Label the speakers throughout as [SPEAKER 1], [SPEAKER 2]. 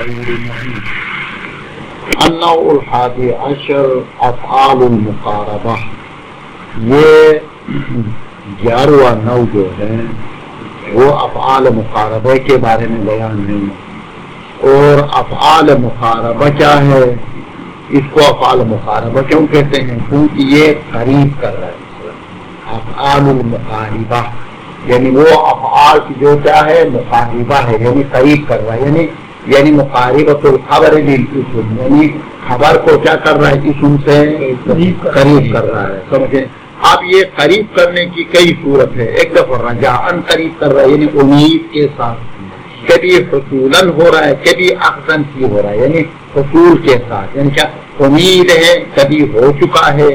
[SPEAKER 1] غیر معین۔ النوع الحادی عشر افعال المقاربہ، یہ 11واں نوع جو ہے وہ افعال مقاربہ کے بارے میں بیان ہے۔ اور افعال مقاربہ کیا ہے؟ اس کو افعال مقاربہ کیوں کہتے ہیں؟ کیونکہ یہ قریب کر رہا ہے۔ افعال المقاربہ یعنی وہ افعال کی جو کیا ہے مقاربہ ہے، یعنی قریب کر رہا ہے، یعنی مقاربۃ الخبر بالاسم، یعنی خبر کو کیا کر رہا ہے؟ اسم سے قریب کر رہا ہے، سمجھے؟ اب یہ قریب کرنے کی کئی صورت ہے۔ ایک دفعہ رجاءً قریب کر رہا ہے، یعنی امید کے ساتھ، کبھی حصولاً ہو رہا ہے، کبھی اخذاً کی ہو رہا ہے، یعنی حصول کے ساتھ، یعنی کیا امید ہے، کبھی ہو چکا ہے،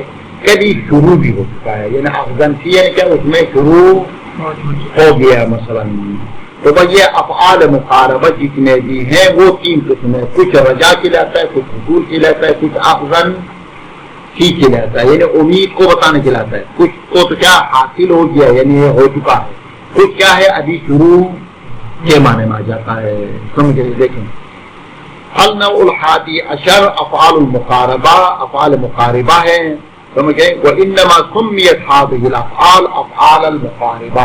[SPEAKER 1] کبھی شروع بھی ہو چکا ہے، یعنی اخذاً کی ہے کیا اس میں شروع ہو گیا مثلا۔ تو بھائی یہ افعال مقاربہ جتنے بھی ہیں وہ 3 قسم ہیں، کچھ رجا کہلاتا ہے، کچھ حصول کہلاتا ہے، کچھ اخذاً کی کہلاتا ہے، یعنی امید کو بتانے کہلاتا ہے، کچھ کو تو کیا حاصل ہو گیا یعنی یہ ہو چکا ہے، کچھ کیا ہے ابھی شروع کے معنی میں آ جاتا ہے، سمجھ گئے؟ دیکھیں النوع الحادی عشر افعال المقاربہ، افعال مقاربہ ہے، سمجھ گئے؟ وانما سمیت هذه الافعال افعال المقاربہ،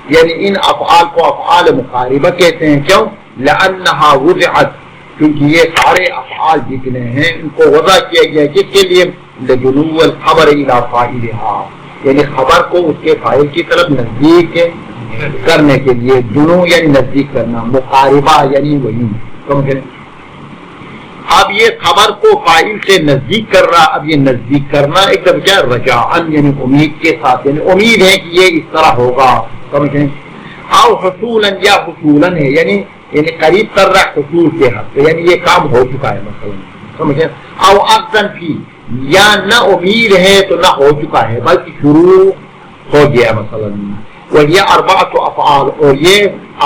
[SPEAKER 1] یعنی ان افعال کو افعال مقاربہ کہتے ہیں، کیوں؟ لانها وضعت، کیونکہ یہ سارے افعال جتنے ہیں ان کو وضع کیا گیا کس کے لیے؟ لجنو الخبر الى فاعلها، یعنی خبر کو اس کے فاعل کی طرف نزدیک کرنے کے لیے، جنو یعنی نزدیک کرنا، مقاربہ یعنی وہی، سمجھے؟ اب یہ خبر کو فاعل سے نزدیک کر رہا، اب یہ نزدیک کرنا ایک دم کیا رجاءً یعنی امید کے ساتھ، یعنی امید ہے کہ یہ اس طرح ہوگا، سمجھیں؟ او حصولاً یا حصولاً ہے، یعنی قریب کر رہا ہے حصول کے حد سے، یعنی یہ کام ہو چکا ہے مثلا، سمجھیں؟ او اخذاً فی، یا نہ امید ہے تو نہ ہو چکا ہے بلکہ شروع ہو گیا مثلا۔ وہی اربعۃ افعال، اور یہ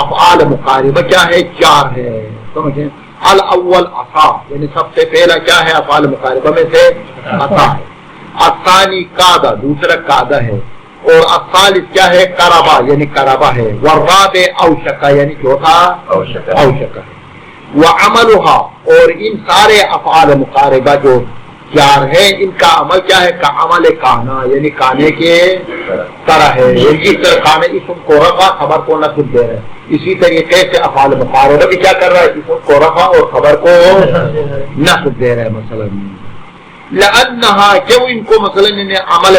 [SPEAKER 1] افعال مقاربہ کیا ہے؟ 4 ہے، سمجھیں؟ الاول عطا، یعنی سب سے پہلا کیا ہے افعال مقاربہ میں سے؟ عطا ہے۔ الثانی قادہ، دوسرا قادہ ہے، اور الثالث کیا ہے؟ قربہ، یعنی قربہ ہے۔ والرابع اوشکا، یعنی چوتھا اوشکا ہے۔ وعملها، اور ان سارے افعال مقاربہ جو 4 ہیں ان کا عمل کیا ہے؟ کا عمل کانا، یعنی کانے کے طرح ہے، یعنی اس طرح کانے اسم کو رفع خبر کو نصب دے رہے ہیں، اسی طریقے سے افعال مقاربہ بھی کیا کر رہا ہے؟ اسم کو رفع اور خبر کو نصب دے رہے ہیں مثلا۔ لأنہا، کیوں ان کو مثلا انہیں عمل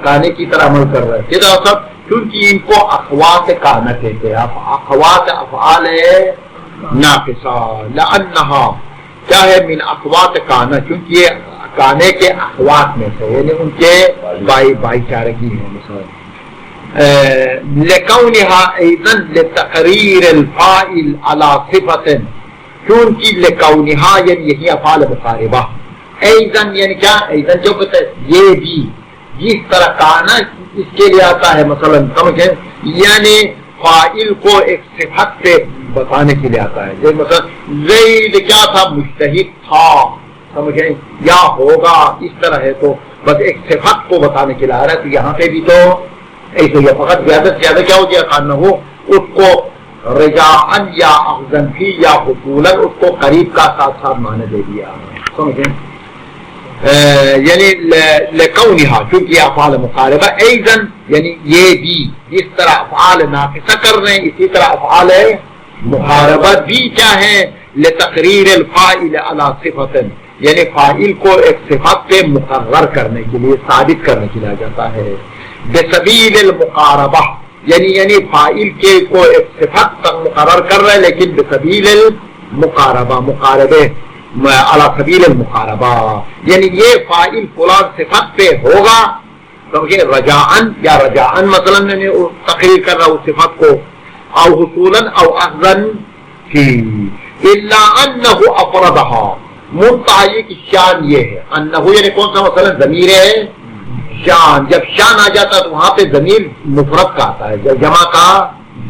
[SPEAKER 1] کانے کی طرح عمل کر رہا ہے؟ کیا مطلب؟ کیونکہ ان کو اخوات کانا کہتے ہیں، اخوات افعال ناقصہ۔ لأنہا کیا ہے؟ من اخوات کانا، کیونکہ یہ کانے کے اخوات میں سے، یعنی ان کے بھائی چارگی ہیں مثلا۔ لکونہا ایضاً لتقریر الفاعل علی صفت، کیونکہ لکونہا یعنی یہی افعال مقاربہ، ایضاً یعنی کیا؟ ایضاً جو کہتے ہیں یہ بھی جس طرح کانا اس کے لیے آتا ہے مثلا، سمجھیں؟ یعنی فاعل کو ایک صفت پہ بتانے کے لیے آتا ہے، جیسے مثلا زید کیا تھا؟ مجتہد تھا، سمجھیں؟ یا ہوگا، اس طرح ہے، تو بس ایک صفت کو بتانے کے لیے آ رہا ہے۔ تو یہاں پہ بھی تو ایسے ہی فقط زیادہ سے زیادہ کیا ہو گیا؟ کان ہو اس کو رجاءً یا اخذاً فی یا حصولاً اس کو قریب کا ساتھ ساتھ معنی دے دیا، سمجھیں؟ یعنی لکونہا، کیونکہ افعال مقاربہ، ایضاً یعنی یہ بھی جس طرح افعال ناقصہ کر رہے ہیں اسی طرح افعال مقاربہ بھی کیا ہے؟ لتقریر الفاعل علی صفت، یعنی فاعل کو ایک صفت پہ مقرر کرنے کے لیے، ثابت کرنے کے لیے آ جاتا ہے۔ بسبیل المقاربہ، یعنی فاعل کے کو ایک صفت تک مقرر کر رہے لیکن بسبیل المقاربہ، مقاربے علی سبیل المقاربہ، یعنی یہ فاعل فلان صفت پہ ہوگا، سمجھے؟ رجاءً یا رجاءً مثلا یعنی تقریر کر رہا اس صفت کو، او حصولاً او اخذاً فی، الا انہ افردہا، منتہی کی شان یہ ہے، انہ یعنی کون سا؟ مثلا ضمیر ہے شان، جب شان آ جاتا ہے تو وہاں پہ ضمیر مفرد کا آتا ہے، جب جمع کا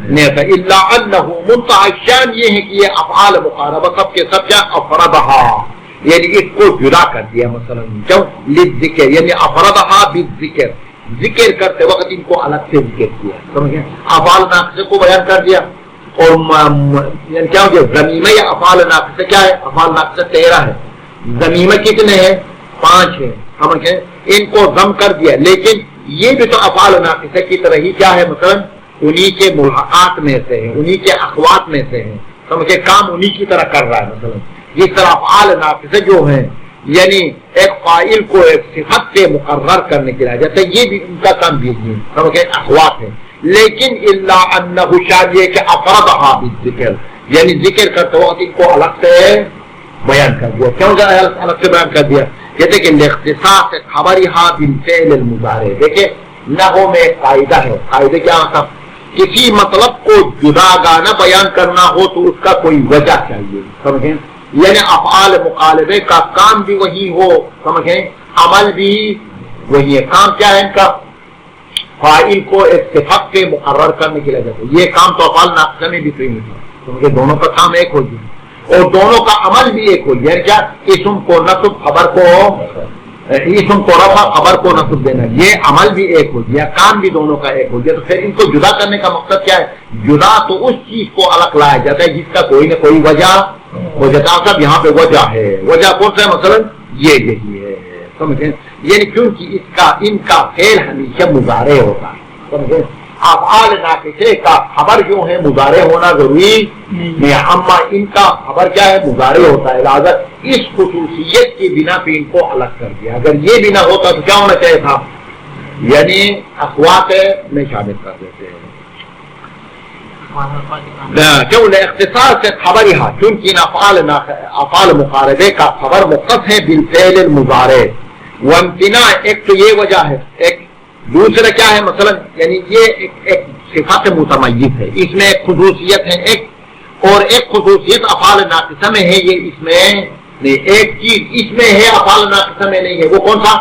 [SPEAKER 1] نہیں آتا۔ الا انہ، منتہی شان یہ ہے کہ یہ افعال مقاربہ سب کے سب کیا؟ افردہا، یعنی اس کو جدا کر دیا مثلا، کیوں؟ للذکر، یعنی افردہا بالذکر، ذکر کرتے وقت ان کو الگ سے ذکر کیا، سمجھیں؟ افعال ناقصہ کو بیان کر دیا اور یعنی کیا ہو گیا ضمیمہ یا افعال ناقصہ کیا ہے؟ افعال ناقصہ 13 ہے، ضمیمہ کتنے ہیں؟ 5 ہے، سمجھ گئے؟ ان کو ضم کر دیا، لیکن یہ بھی تو افعال ناقصہ کی طرح ہی کیا ہے، مثلا انہی کے ملحقات میں سے ہے، انہی کے اخوات میں سے ہے، سمجھ گئے؟ کام انہی کی طرح کر رہا ہے، مثلا جس طرح افعال ناقصہ جو ہیں یعنی ایک فاعل کو ایک صفت کے مقرر کرنے کے لیے جیسے یہ بھی ان کا کام بھی ہے، سمجھ گئے؟ اخوات ہے، لیکن الا انہ شاذ یہ کہ افردھا بالذکر، یعنی ذکر کرتے وقت ان کو الگ سے بیان کر دیا۔ کیوں الگ سے بیان کر دیا؟ کہتے کہ لاختصاص خبرھا بالفعل المضارع۔ دیکھیں نحو میں ایک قاعدہ ہے، قاعدہ کیا ہوتا؟ کسی مطلب کو جداگانہ بیان کرنا ہو تو اس کا کوئی وجہ چاہیے، سمجھیں؟ یعنی افعال مقالبے کا کام بھی وہی ہو، سمجھیں؟ عمل بھی وہی ہے۔ کام کیا ہے ان کا؟ فاعل کو ایک صفت کے مقرر کرنے کے لیے جاتے، یہ کام تو افعال ناقصہ میں بھی صحیح ہے، کیونکہ دونوں کا کام ایک ہو گیا اور دونوں کا عمل بھی ایک ہو گیا۔ کیا؟ اسم کو نصب، خبر کو اسم کو رفع، خبر کو نصب دینا، یہ عمل بھی ایک ہو گیا، کام بھی دونوں کا ایک ہو گیا۔ تو پھر ان کو جدا کرنے کا مقصد کیا ہے؟ جدا تو اس چیز کو الگ لایا جاتا ہے جس کا کوئی نہ کوئی وجہ ہو جاتا ہے۔ صاحب یہاں پہ وجہ ہے، وجہ کون سا ہے؟ مثلا یہی ہے، سمجھیں؟ یعنی کیونکہ ان کا فعل ہمیشہ مضارع ہوتا ہے، سمجھیں؟ افعال ناقصے کا خبر جو ہے مضارع ہونا ضروری نہیں، اما ان کا خبر کیا ہے؟ مضارع ہوتا ہے، لہذا اس خصوصیت کی بنا پہ ان کو الگ کر دیا۔ اگر یہ بھی نہ ہوتا تو کیا ہونا چاہیے تھا؟ یعنی اخوات میں شامل کر دیتے ہیں۔ کیوں؟ اختصاص سے خبرھا، چونکہ ان افعال مقاربے کا خبر مختص ہے بالفعل المضارع۔ وامتناع، ایک تو یہ وجہ ہے، ایک دوسرا کیا ہے؟ مثلا یعنی یہ ایک صفت متمیز ہے، اس میں ایک خصوصیت ہے، ایک خصوصیت افعال ناقصہ میں ہے، یہ اس میں نہیں، ایک چیز اس میں ہے افعال ناقصہ میں نہیں ہے، وہ کون سا؟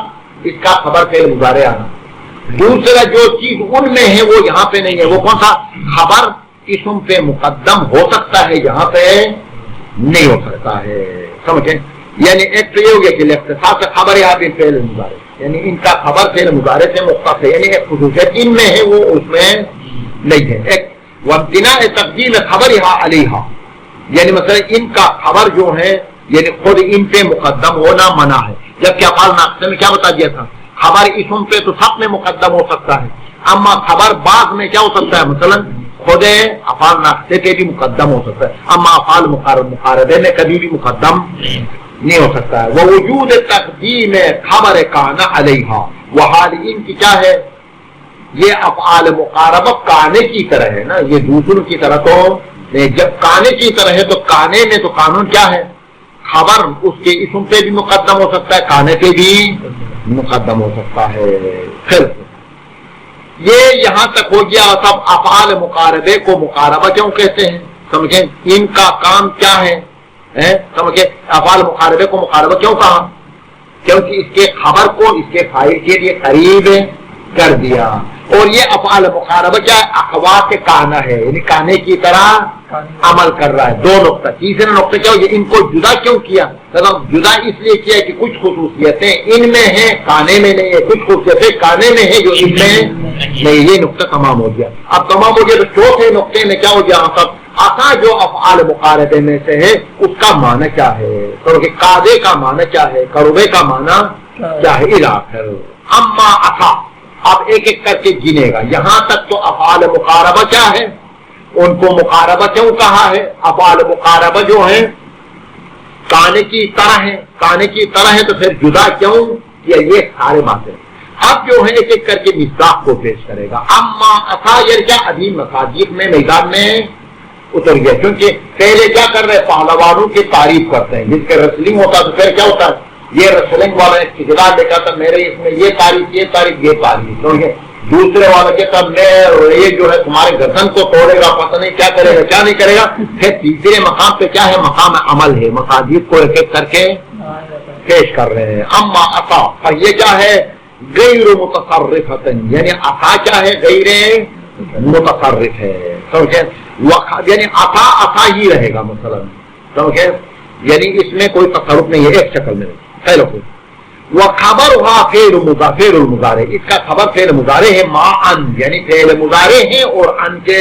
[SPEAKER 1] اس کا خبر فعل مضارع آنا۔ دوسرا جو چیز ان میں ہے وہ یہاں پہ نہیں ہے، وہ کون سا؟ خبر اسم پہ مقدم ہو سکتا ہے، یہاں پہ نہیں ہو سکتا ہے، سمجھیں؟ یعنی ایک تو یہ ہو گیا کہ اختصاص سے خبرھا بالفعل المضارع، یعنی ان کا خبر فعل مضارع سے مختص ہے، یعنی ایک خصوصیت ان میں ہے وہ اس میں نہیں ہے۔ ایک وامتناع تقدیم خبرھا علیہا، یعنی مثلا ان کا خبر جو ہے یعنی خود ان پہ مقدم ہونا منع ہے، جبکہ افعال ناقصہ میں کیا بتا دیا تھا؟ خبر اسم پہ تو سب میں مقدم ہو سکتا ہے، اما خبر بعض میں کیا ہو سکتا ہے؟ مثلا خود افعال ناقصے پہ بھی مقدم ہو سکتا ہے، اما افعال مقاربے میں کبھی بھی مقدم نہیں ہو سکتا ہے۔ ووجود تقدیم خبر کان علیہا، وحال ان کی کیا ہے؟ یہ افعال مقاربہ کانے کی طرح ہے نا، یہ دوسروں کی طرح تو جب کانے کی طرح ہے تو کانے میں تو قانون کیا ہے؟ خبر اس کے اسم پہ بھی مقدم ہو سکتا ہے، کانے پہ بھی مقدم ہو سکتا ہے۔ پھر یہ یہاں تک ہو گیا سب افعال مقاربے کو مقاربہ کیوں کہتے ہیں، سمجھیں؟ ان کا کام کیا ہے؟ سمجھے؟ افعال مقاربے کو مقاربہ کیوں کہا؟ کیونکہ اس کے خبر کو اس کے فاعل کے لیے قریب کر دیا، اور یہ افعال مقاربہ کیا ہے؟ اخوات کانا ہے، یعنی کانے کی طرح عمل کر رہا ہے۔ دو نقطہ، تیسرا نقطہ کیا ہو؟ یہ ان کو جدا کیوں کیا؟ جدا اس لیے کیا کہ کچھ خصوصیتیں ان میں ہیں کانے میں نہیں ہے، کچھ خصوصیتیں کانے میں ہیں جو ان میں نہیں۔ یہ نقطہ تمام ہو گیا۔ اب تمام ہو گیا تو چوتھے نقطے میں کیا ہو گیا؟ عطا جو افعال مقاربے میں سے ہے اس کا معنی کیا ہے؟ قادے کا معنی کیا ہے؟ قربے کا معنی کیا ہے؟ الاخر اما عطا، اب ایک ایک کر کے گنے گا۔ یہاں تک تو افعال مقاربہ کیا ہے؟ ان کو مقاربہ کیوں کہا ہے؟ افعال مقاربہ جو ہے کانے کی طرح ہے، کانے کی طرح ہے تو پھر جدا کیوں کیا؟ یہ سارے باتیں اب جو ہے ایک ایک کر کے مصداق کو پیش کرے گا۔ اما عطا یہ کیا؟ ابھی مساجد میں میدان میں اتر گیا، کیونکہ پہلے کیا کر رہے؟ پہلوانوں کی تعریف کرتے ہیں، جس کے ریسلنگ ہوتا تو پھر کیا ہوتا ہے؟ یہ ریسلنگ والا ایک ٹھکیدار دیکھا تھا میرے اس میں یہ تعریف یہ تعریف یہ تعریف، دوسرے والا کہتا میں یہ جو ہے تمہارے گردن کو توڑے گا، پتہ نہیں کیا کرے گا کیا نہیں کرے گا۔ پھر تیسرے مقام پہ کیا ہے؟ مقام عمل ہے، مساجد کو ایک ایک کر کے پیش کر رہے ہیں۔ اما عطا، اور یہ کیا ہے؟ غیر متصرفۃ، یعنی عطا کیا ہے؟ غیر متصرف ہے، سمجھے؟ یعنی عطا ہی رہے گا مثلا، سمجھے؟ یعنی اس میں کوئی تصرف نہیں ہے، ایک شکل میں پہلے کو وخبرھا فعل المضارع، اس کا خبر فعل مضارع ہے، ما ان یعنی فعل مضارع ہے اور ان کے